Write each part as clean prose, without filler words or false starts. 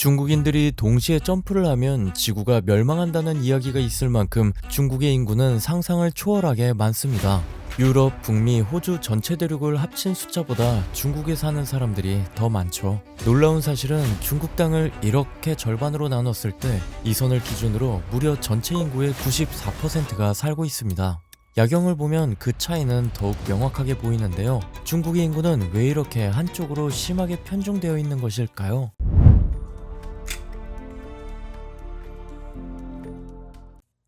중국인들이 동시에 점프를 하면 지구가 멸망한다는 이야기가 있을 만큼 중국의 인구는 상상을 초월하게 많습니다. 유럽, 북미, 호주 전체 대륙을 합친 숫자보다 중국에 사는 사람들이 더 많죠. 놀라운 사실은 중국 땅을 이렇게 절반으로 나눴을 때 이 선을 기준으로 무려 전체 인구의 94%가 살고 있습니다. 야경을 보면 그 차이는 더욱 명확하게 보이는데요. 중국의 인구는 왜 이렇게 한쪽으로 심하게 편중되어 있는 것일까요?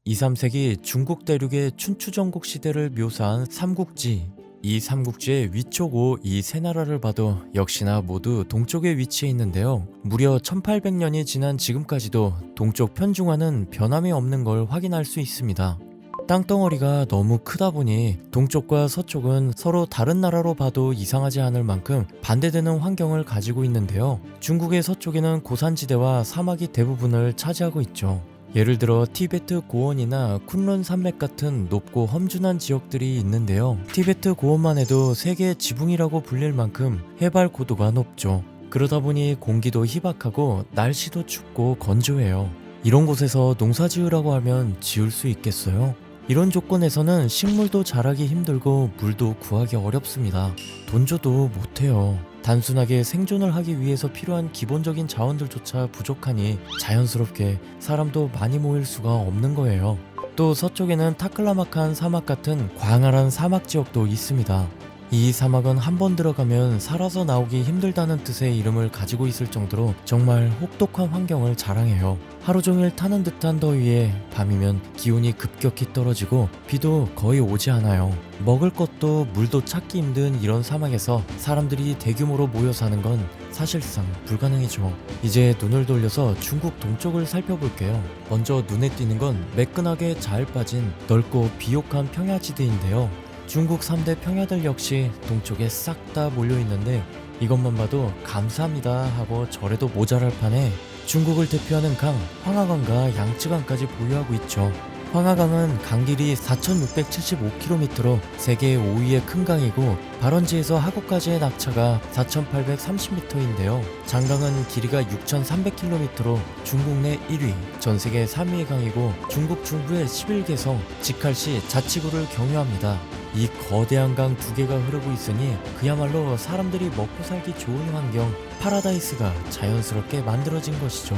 2, 3세기 중국 대륙의 춘추전국 시대를 묘사한 삼국지. 이 삼국지의 위촉 5 이 세 나라를 봐도 역시나 모두 동쪽에 위치해 있는데요. 무려 1800년이 지난 지금까지도 동쪽 편중화는 변함이 없는 걸 확인할 수 있습니다. 땅덩어리가 너무 크다 보니 동쪽과 서쪽은 서로 다른 나라로 봐도 이상하지 않을 만큼 반대되는 환경을 가지고 있는데요. 중국의 서쪽에는 고산지대와 사막이 대부분을 차지하고 있죠. 예를 들어 티베트 고원이나 쿤룬 산맥 같은 높고 험준한 지역들이 있는데요. 티베트 고원만 해도 세계의 지붕이라고 불릴 만큼 해발 고도가 높죠. 그러다 보니 공기도 희박하고 날씨도 춥고 건조해요. 이런 곳에서 농사 지으라고 하면 지을 수 있겠어요? 이런 조건에서는 식물도 자라기 힘들고 물도 구하기 어렵습니다. 돈 줘도 못해요. 단순하게 생존을 하기 위해서 필요한 기본적인 자원들조차 부족하니 자연스럽게 사람도 많이 모일 수가 없는 거예요. 또 서쪽에는 타클라마칸 사막 같은 광활한 사막 지역도 있습니다. 이 사막은 한번 들어가면 살아서 나오기 힘들다는 뜻의 이름을 가지고 있을 정도로 정말 혹독한 환경을 자랑해요. 하루 종일 타는 듯한 더위에 밤이면 기온이 급격히 떨어지고 비도 거의 오지 않아요. 먹을 것도 물도 찾기 힘든 이런 사막에서 사람들이 대규모로 모여 사는 건 사실상 불가능이죠. 이제 눈을 돌려서 중국 동쪽을 살펴볼게요. 먼저 눈에 띄는 건 매끈하게 잘 빠진 넓고 비옥한 평야지대인데요. 중국 3대 평야들 역시 동쪽에 싹 다 몰려있는데 이것만 봐도 감사합니다 하고 절에도 모자랄 판에 중국을 대표하는 강 황하강과 양쯔강까지 보유하고 있죠. 황하강은 강 길이 4,675km로 세계 5위의 큰 강이고 발원지에서 하구까지의 낙차가 4,830m인데요. 장강은 길이가 6,300km로 중국 내 1위, 전 세계 3위의 강이고 중국 중부의 11개성, 직할시, 자치구를 경유합니다. 이 거대한 강 두 개가 흐르고 있으니 그야말로 사람들이 먹고 살기 좋은 환경, 파라다이스가 자연스럽게 만들어진 것이죠.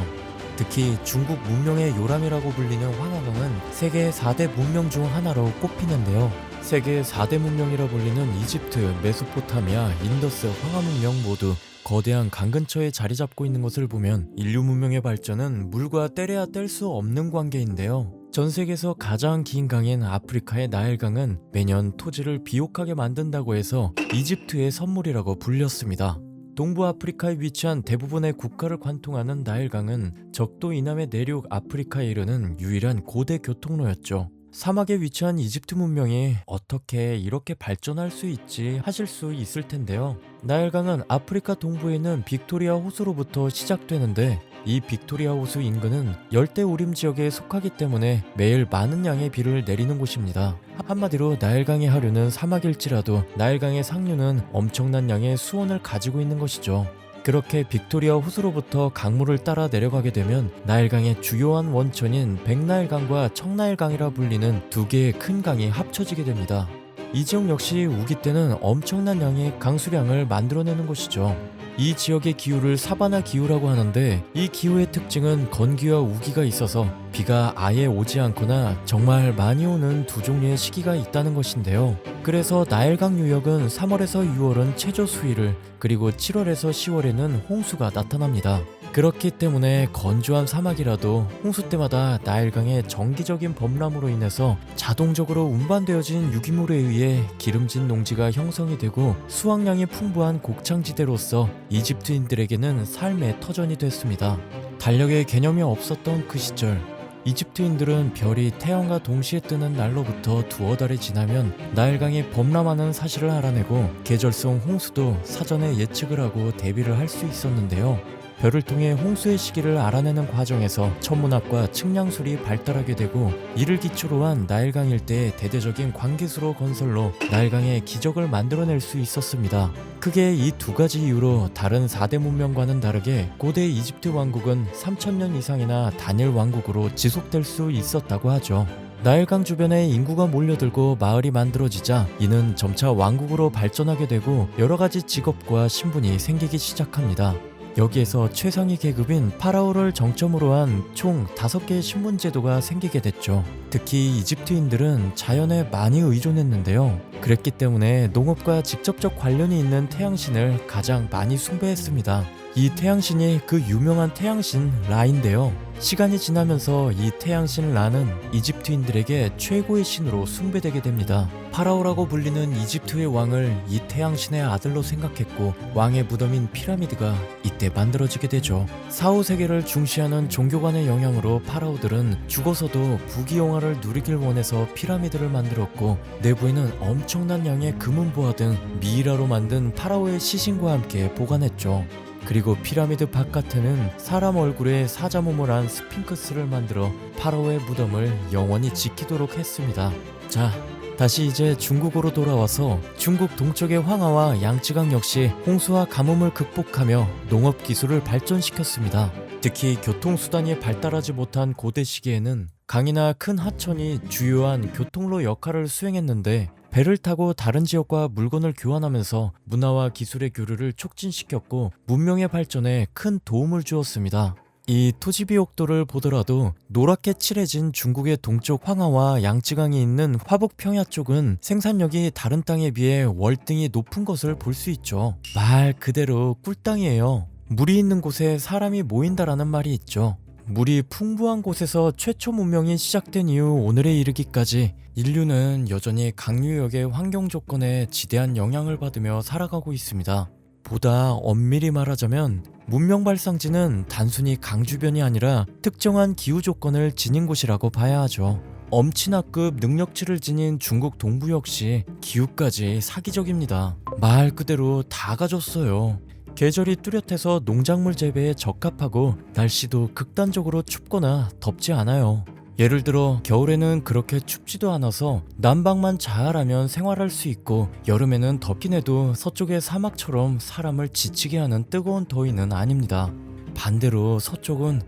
특히 중국 문명의 요람이라고 불리는 황하강은 세계 4대 문명 중 하나로 꼽히는데요. 세계 4대 문명이라 불리는 이집트, 메소포타미아, 인더스, 황하 문명 모두 거대한 강 근처에 자리 잡고 있는 것을 보면 인류 문명의 발전은 물과 떼려야 뗄 수 없는 관계인데요. 전 세계에서 가장 긴 강인 아프리카의 나일강은 매년 토지를 비옥하게 만든다고 해서 이집트의 선물이라고 불렸습니다. 동부 아프리카에 위치한 대부분의 국가를 관통하는 나일강은 적도 이남의 내륙 아프리카에 이르는 유일한 고대 교통로였죠. 사막에 위치한 이집트 문명이 어떻게 이렇게 발전할 수 있지 하실 수 있을 텐데요. 나일강은 아프리카 동부에 있는 빅토리아 호수로부터 시작되는데 이 빅토리아 호수 인근은 열대우림 지역에 속하기 때문에 매일 많은 양의 비를 내리는 곳입니다. 한마디로 나일강의 하류는 사막일지라도 나일강의 상류는 엄청난 양의 수온을 가지고 있는 것이죠. 그렇게 빅토리아 호수로부터 강물을 따라 내려가게 되면 나일강의 주요한 원천인 백나일강과 청나일강이라 불리는 두 개의 큰 강이 합쳐지게 됩니다. 이 지역 역시 우기 때는 엄청난 양의 강수량을 만들어내는 곳이죠. 이 지역의 기후를 사바나 기후라고 하는데 이 기후의 특징은 건기와 우기가 있어서 비가 아예 오지 않거나 정말 많이 오는 두 종류의 시기가 있다는 것인데요. 그래서 나일강 유역은 3월에서 6월은 최저 수위를, 그리고 7월에서 10월에는 홍수가 나타납니다. 그렇기 때문에 건조한 사막이라도 홍수 때마다 나일강의 정기적인 범람으로 인해서 자동적으로 운반되어진 유기물에 의해 기름진 농지가 형성이 되고 수확량이 풍부한 곡창지대로서 이집트인들에게는 삶의 터전이 됐습니다. 달력의 개념이 없었던 그 시절, 이집트인들은 별이 태양과 동시에 뜨는 날로부터 두어 달이 지나면 나일강이 범람하는 사실을 알아내고 계절성 홍수도 사전에 예측을 하고 대비를 할 수 있었는데요. 별을 통해 홍수의 시기를 알아내는 과정에서 천문학과 측량술이 발달하게 되고, 이를 기초로 한 나일강 일대의 대대적인 광기수로 건설로 나일강의 기적을 만들어낼 수 있었습니다. 크게 이 두 가지 이유로 다른 4대 문명과는 다르게 고대 이집트 왕국은 3000년 이상이나 단일 왕국으로 지속될 수 있었다고 하죠. 나일강 주변에 인구가 몰려들고 마을이 만들어지자 이는 점차 왕국으로 발전하게 되고 여러 가지 직업과 신분이 생기기 시작합니다. 여기에서 최상위 계급인 파라오를 정점으로 한 총 5개의 신분 제도가 생기게 됐죠. 특히 이집트인들은 자연에 많이 의존했는데요. 그랬기 때문에 농업과 직접적 관련이 있는 태양신을 가장 많이 숭배했습니다. 이 태양신이 그 유명한 태양신 라인데요. 시간이 지나면서 이 태양신 라는 이집트인들에게 최고의 신으로 숭배되게 됩니다. 파라오라고 불리는 이집트의 왕을 이 태양신의 아들로 생각했고, 왕의 무덤인 피라미드가 이때 만들어지게 되죠. 사후세계를 중시하는 종교관의 영향으로 파라오들은 죽어서도 부귀영화를 누리길 원해서 피라미드를 만들었고, 내부에는 엄청난 양의 금은보화 등 미이라로 만든 파라오의 시신과 함께 보관했죠. 그리고 피라미드 바깥에는 사람 얼굴에 사자몸을 한 스핑크스를 만들어 파라오의 무덤을 영원히 지키도록 했습니다. 자, 다시 이제 중국으로 돌아와서 중국 동쪽의 황하와 양쯔강 역시 홍수와 가뭄을 극복하며 농업 기술을 발전시켰습니다. 특히 교통수단이 발달하지 못한 고대 시기에는 강이나 큰 하천이 주요한 교통로 역할을 수행했는데, 배를 타고 다른 지역과 물건을 교환하면서 문화와 기술의 교류를 촉진시켰고 문명의 발전에 큰 도움을 주었습니다. 이 토지비옥도를 보더라도 노랗게 칠해진 중국의 동쪽 황하와 양쯔강이 있는 화북평야 쪽은 생산력이 다른 땅에 비해 월등히 높은 것을 볼 수 있죠. 말 그대로 꿀땅이에요. 물이 있는 곳에 사람이 모인다라는 말이 있죠. 물이 풍부한 곳에서 최초 문명이 시작된 이후 오늘에 이르기까지 인류는 여전히 강유역의 환경 조건에 지대한 영향을 받으며 살아가고 있습니다. 보다 엄밀히 말하자면 문명 발상지는 단순히 강 주변이 아니라 특정한 기후 조건을 지닌 곳이라고 봐야 하죠. 엄친아급 능력치를 지닌 중국 동부 역시 기후까지 사기적입니다. 말 그대로 다 가졌어요. 계절이 뚜렷해서 농작물 재배에 적합하고 날씨도 극단적으로 춥거나 덥지 않아요. 예를 들어 겨울에는 그렇게 춥지도 않아서 남방만 자활하면 생활할 수 있고, 여름에는 덥긴 해도 서쪽의 사막처럼 사람을 지치게 하는 뜨거운 더위는 아닙니다. 반대로 서쪽은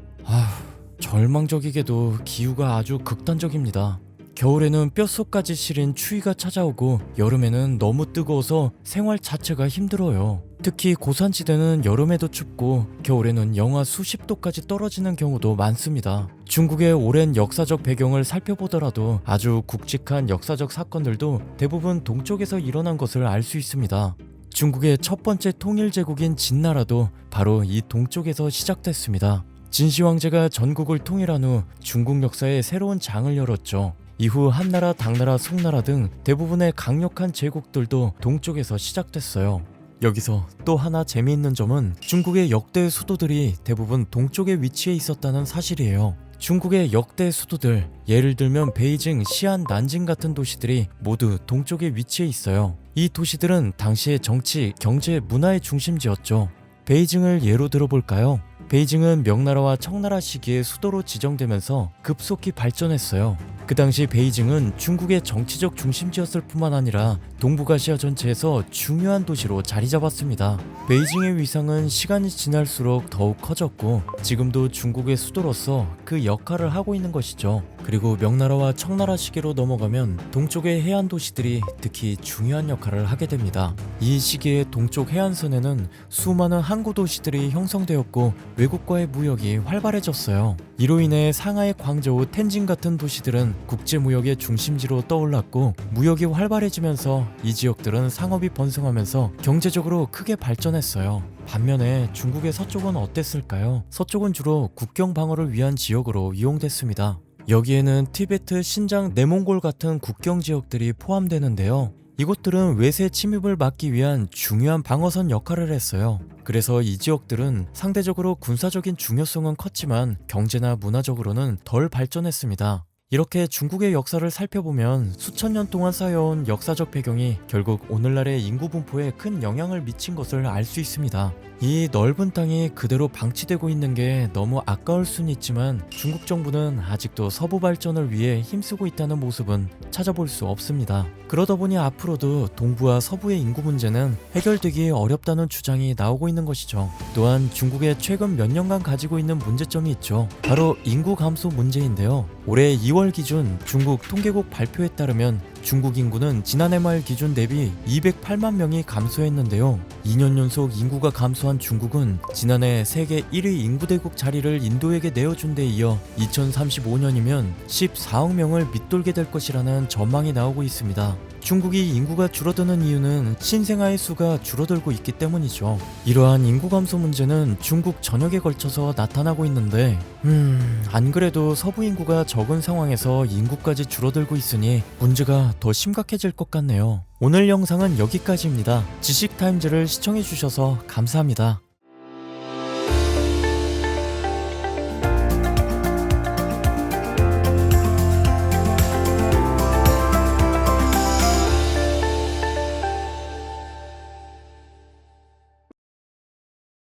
절망적이게도 기후가 아주 극단적입니다. 겨울에는 뼛속까지 시린 추위가 찾아오고, 여름에는 너무 뜨거워서 생활 자체가 힘들어요. 특히 고산지대는 여름에도 춥고 겨울에는 영하 수십 도까지 떨어지는 경우도 많습니다. 중국의 오랜 역사적 배경을 살펴보더라도 아주 굵직한 역사적 사건들도 대부분 동쪽에서 일어난 것을 알 수 있습니다. 중국의 첫 번째 통일제국인 진나라도 바로 이 동쪽에서 시작됐습니다. 진시 황제가 전국을 통일한 후 중국 역사에 새로운 장을 열었죠. 이후 한나라, 당나라, 송나라 등 대부분의 강력한 제국들도 동쪽에서 시작됐어요. 여기서 또 하나 재미있는 점은 중국의 역대 수도들이 대부분 동쪽에 위치해 있었다는 사실이에요. 중국의 역대 수도들, 예를 들면 베이징, 시안, 난징 같은 도시들이 모두 동쪽에 위치해 있어요. 이 도시들은 당시의 정치, 경제, 문화의 중심지였죠. 베이징을 예로 들어볼까요? 베이징은 명나라와 청나라 시기에 수도로 지정되면서 급속히 발전했어요. 그 당시 베이징은 중국의 정치적 중심지였을 뿐만 아니라 동북아시아 전체에서 중요한 도시로 자리 잡았습니다. 베이징의 위상은 시간이 지날수록 더욱 커졌고 지금도 중국의 수도로서 그 역할을 하고 있는 것이죠. 그리고 명나라와 청나라 시기로 넘어가면 동쪽의 해안 도시들이 특히 중요한 역할을 하게 됩니다. 이 시기에 동쪽 해안선에는 수많은 항구 도시들이 형성되었고 외국과의 무역이 활발해졌어요. 이로 인해 상하이, 광저우, 텐진 같은 도시들은 국제무역의 중심지로 떠올랐고 무역이 활발해지면서 이 지역들은 상업이 번성하면서 경제적으로 크게 발전했어요. 반면에 중국의 서쪽은 어땠을까요? 서쪽은 주로 국경 방어를 위한 지역으로 이용됐습니다. 여기에는 티베트, 신장, 내몽골 같은 국경 지역들이 포함되는데요. 이곳들은 외세 침입을 막기 위한 중요한 방어선 역할을 했어요. 그래서 이 지역들은 상대적으로 군사적인 중요성은 컸지만 경제나 문화적으로는 덜 발전했습니다. 이렇게 중국의 역사를 살펴보면 수천 년 동안 쌓여온 역사적 배경이 결국 오늘날의 인구 분포에 큰 영향을 미친 것을 알 수 있습니다. 이 넓은 땅이 그대로 방치되고 있는 게 너무 아까울 순 있지만 중국 정부는 아직도 서부 발전을 위해 힘쓰고 있다는 모습은 찾아볼 수 없습니다. 그러다 보니 앞으로도 동부와 서부의 인구 문제는 해결되기 어렵다는 주장이 나오고 있는 것이죠. 또한 중국의 최근 몇 년간 가지고 있는 문제점이 있죠. 바로 인구 감소 문제인데요. 올해 2월 기준 중국 통계국 발표에 따르면 중국 인구는 지난해 말 기준 대비 208만 명이 감소했는데요. 2년 연속 인구가 감소한 중국은 지난해 세계 1위 인구대국 자리를 인도에게 내어준 데 이어 2035년이면 14억 명을 밑돌게 될 것이라는 전망이 나오고 있습니다. 중국이 인구가 줄어드는 이유는 신생아의 수가 줄어들고 있기 때문이죠. 이러한 인구 감소 문제는 중국 전역에 걸쳐서 나타나고 있는데 안 그래도 서부 인구가 적은 상황에서 인구까지 줄어들고 있으니 문제가 더 심각해질 것 같네요. 오늘 영상은 여기까지입니다. 지식타임즈를 시청해주셔서 감사합니다.